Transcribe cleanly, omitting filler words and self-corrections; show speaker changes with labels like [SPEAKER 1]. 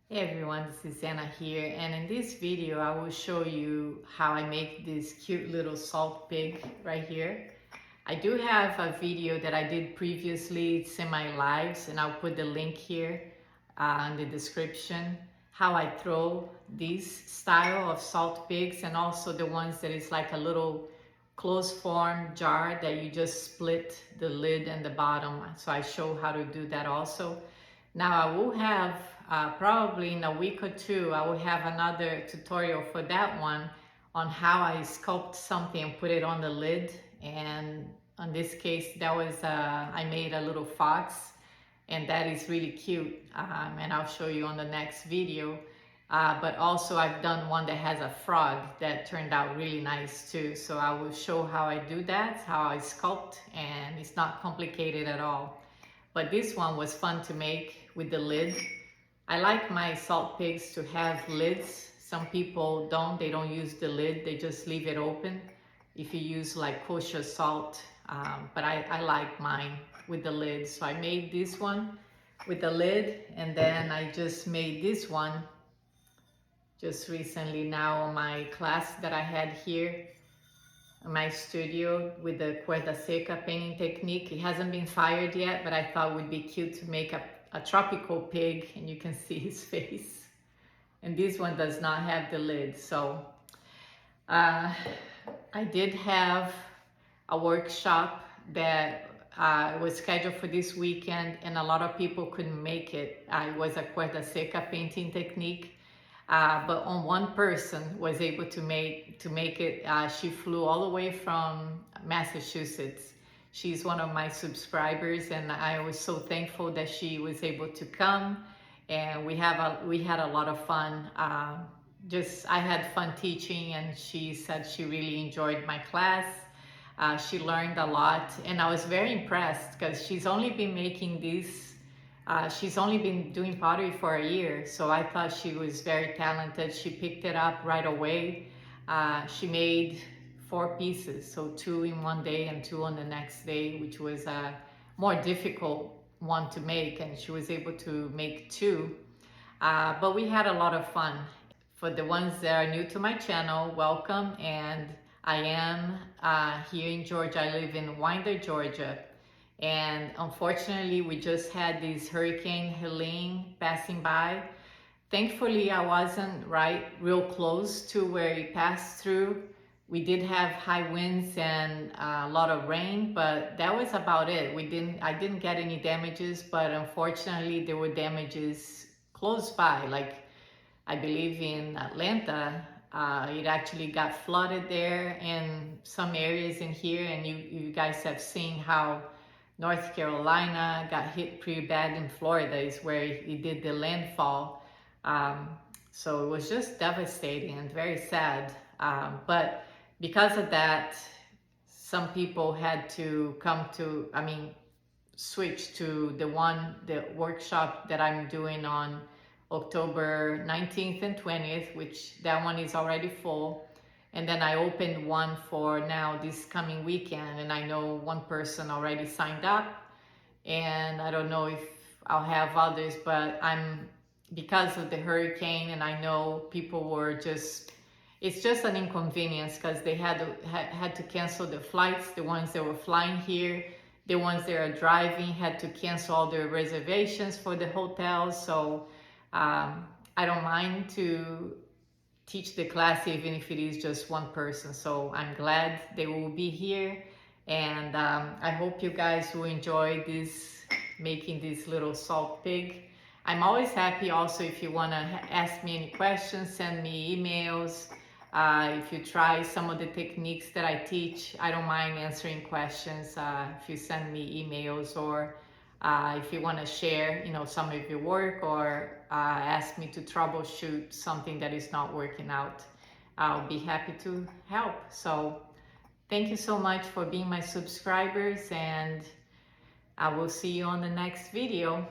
[SPEAKER 1] Hey everyone, this is Anna here, and in this video I will show you how I make this cute little salt pig right here. I do have a video that I did previously, it's in my lives, and I'll put the link here in the description, how I throw this style of salt pigs, and also the ones that is like a little closed form jar that you just split the lid and the bottom. So I show how to do that also. Now I will have probably in a week or two, I will have another tutorial for that one on how I sculpt something and put it on the lid. And in this case, that was, I made a little fox, and that is really cute. And I'll show you on the next video. But also I've done one that has a frog that turned out really nice too. So I will show how I do that, how I sculpt, and it's not complicated at all. But this one was fun to make with the lid. I like my salt pigs to have lids. Some people don't, they don't use the lid, they just leave it open if you use like kosher salt. But I like mine with the lid. So I made this one with the lid, and then I just made this one just recently now on my class that I had here in my studio with the cuerda seca painting technique. It hasn't been fired yet, but I thought it would be cute to make a tropical pig, and you can see his face. And this one does not have the lid. So I did have a workshop that was scheduled for this weekend, and a lot of people couldn't make it. It was a cuerda seca painting technique. But one person was able to make it. She flew all the way from Massachusetts. She's one of my subscribers, and I was so thankful that she was able to come. And we had a lot of fun. I had fun teaching, and she said she really enjoyed my class. She learned a lot, and I was very impressed because she's only been making these. She's only been doing pottery for a year, so I thought she was very talented. She picked it up right away. She made 4 pieces, so 2 in one day and 2 on the next day, which was a more difficult one to make, and she was able to make 2. But we had a lot of fun. For the ones that are new to my channel, welcome, and I am here in Georgia. I live in Winder, Georgia. And unfortunately, we just had this Hurricane Helene passing by. Thankfully, I wasn't real close to where it passed through. We did have high winds and a lot of rain, but that was about it. I didn't get any damages, but unfortunately, there were damages close by. Like I believe in Atlanta, it actually got flooded there, and some areas in here, and you guys have seen how North Carolina got hit pretty bad. In Florida is where it did the landfall. So it was just devastating and very sad. But because of that, some people had to switch to the workshop that I'm doing on October 19th and 20th, which that one is already full. And then I opened one for now this coming weekend, and I know one person already signed up, and I don't know if I'll have others, but because of the hurricane, and I know people were it's just an inconvenience because they had to cancel the flights. The ones that were flying here, the ones that are driving had to cancel all their reservations for the hotels. So I don't mind to teach the class even if it is just one person. So I'm glad they will be here, and I hope you guys will enjoy making this little salt pig. I'm always happy also if you want to ask me any questions, send me emails. If you try some of the techniques that I teach, I don't mind answering questions if you send me emails, or if you want to share, some of your work, or ask me to troubleshoot something that is not working out, I'll be happy to help. So thank you so much for being my subscribers, and I will see you on the next video.